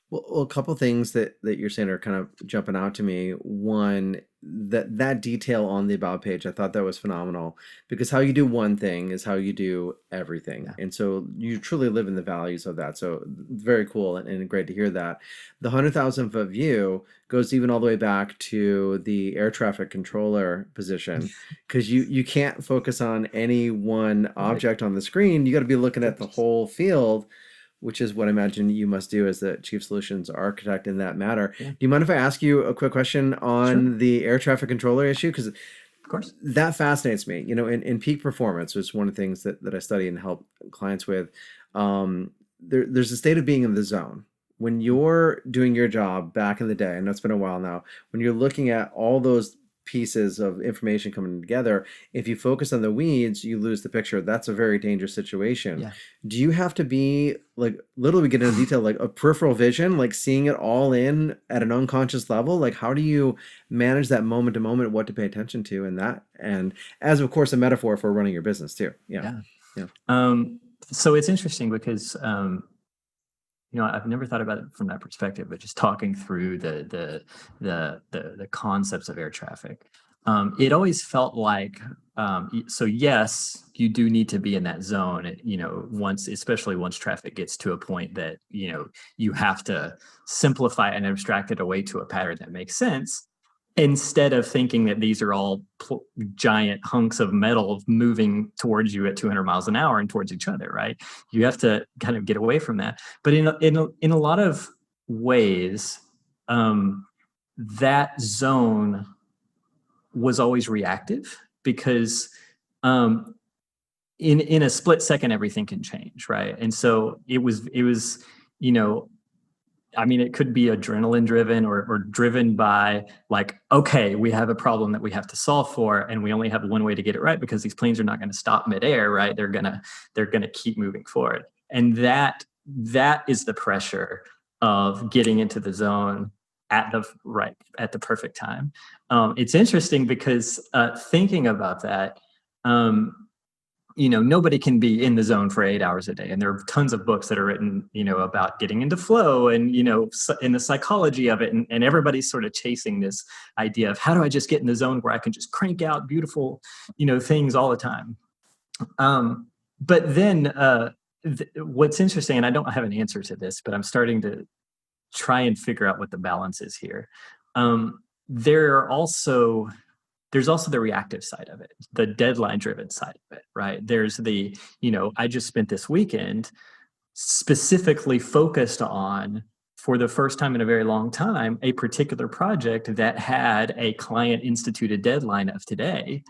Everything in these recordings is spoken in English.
Well, a couple things that you're saying are kind of jumping out to me. One, that detail on the about page, I thought that was phenomenal because how you do one thing is how you do everything, Yeah. and so you truly live in the values of that. So very cool and great to hear that. The 100,000 foot view goes even all the way back to the air traffic controller position because you can't focus on any one Right. object on the screen. You got to be looking at the Focus. whole field, which is what I imagine you must do as the chief solutions architect in that matter. Yeah. Do you mind if I ask you a quick question Sure. on the air traffic controller issue? Because Of course. that fascinates me. In peak performance, which is one of the things that I study and help clients with, there's a state of being in the zone. When you're doing your job back in the day, and it's been a while now, when you're looking at all those pieces of information coming together, if you focus on the weeds, you lose the picture. That's a very dangerous situation. Yeah. Do you have to be like literally get into detail, like a peripheral vision, like seeing it all in at an unconscious level? Like how do you manage that moment to moment, what to pay attention to and that? And as of course a metaphor for running your business too. Yeah. Yeah. Yeah. So it's interesting because I've never thought about it from that perspective, but just talking through the concepts of air traffic, it always felt like so yes, you do need to be in that zone. Once, especially once traffic gets to a point that you have to simplify and abstract it away to a pattern that makes sense. Instead of thinking that these are all giant hunks of metal moving towards you at 200 miles an hour and towards each other, right? You have to kind of get away from that. But in a lot of ways, that zone was always reactive because um, in a split second everything can change, right? And so it was you know I mean, it could be adrenaline driven or driven by like, okay, we have a problem that we have to solve for, and we only have one way to get it right because these planes are not going to stop midair, right? They're gonna keep moving forward, and that is the pressure of getting into the zone at the perfect time. It's interesting because thinking about that. Um, nobody can be in the zone for 8 hours a day. And there are tons of books that are written, about getting into flow and, in the psychology of it. And everybody's sort of chasing this idea of how do I just get in the zone where I can just crank out beautiful, things all the time. But then what's interesting, and I don't have an answer to this, but I'm starting to try and figure out what the balance is here. Um, there are also there's also the reactive side of it, the deadline driven side of it, right? There's I just spent this weekend specifically focused on, for the first time in a very long time, a particular project that had a client instituted deadline of today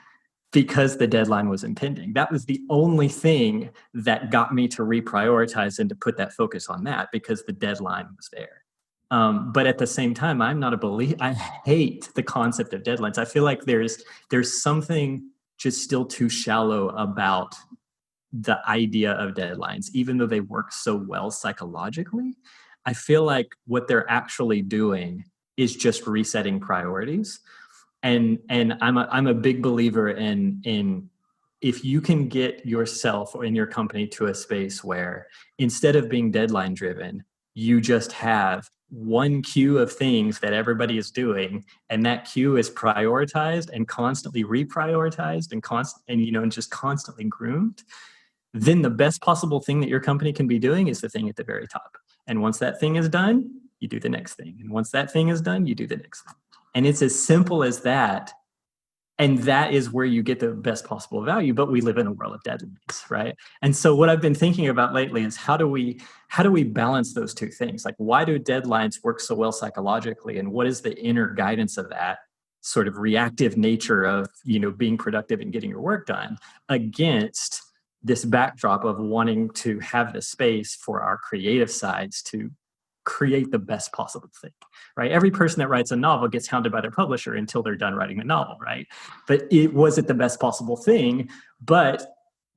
because the deadline was impending. That was the only thing that got me to reprioritize and to put that focus on that because the deadline was there. But at the same time, I'm not a believer. I hate the concept of deadlines. I feel like there's something just still too shallow about the idea of deadlines, even though they work so well psychologically. I feel like what they're actually doing is just resetting priorities. And I'm a big believer in if you can get yourself or in your company to a space where instead of being deadline driven, you just have one queue of things that everybody is doing, and that queue is prioritized and constantly reprioritized and just constantly groomed, then the best possible thing that your company can be doing is the thing at the very top. And once that thing is done, you do the next thing. And once that thing is done, you do the next thing. And it's as simple as that. And that is where you get the best possible value. But we live in a world of deadlines, right? And so what I've been thinking about lately is how do we balance those two things? Like, why do deadlines work so well psychologically? And what is the inner guidance of that sort of reactive nature of being productive and getting your work done against this backdrop of wanting to have the space for our creative sides to create the best possible thing, right? Every person that writes a novel gets hounded by their publisher until they're done writing the novel, right? But was it the best possible thing? But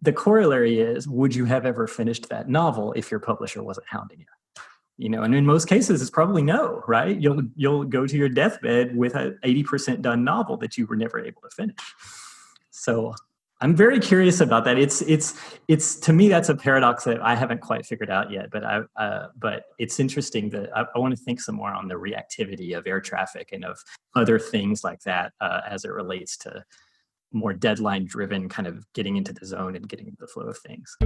the corollary is, would you have ever finished that novel if your publisher wasn't hounding you? And in most cases, it's probably no, right? You'll go to your deathbed with an 80% done novel that you were never able to finish. So I'm very curious about that. It's to me that's a paradox that I haven't quite figured out yet. But it's interesting that I want to think some more on the reactivity of air traffic and of other things like that as it relates to more deadline driven kind of getting into the zone and getting into the flow of things.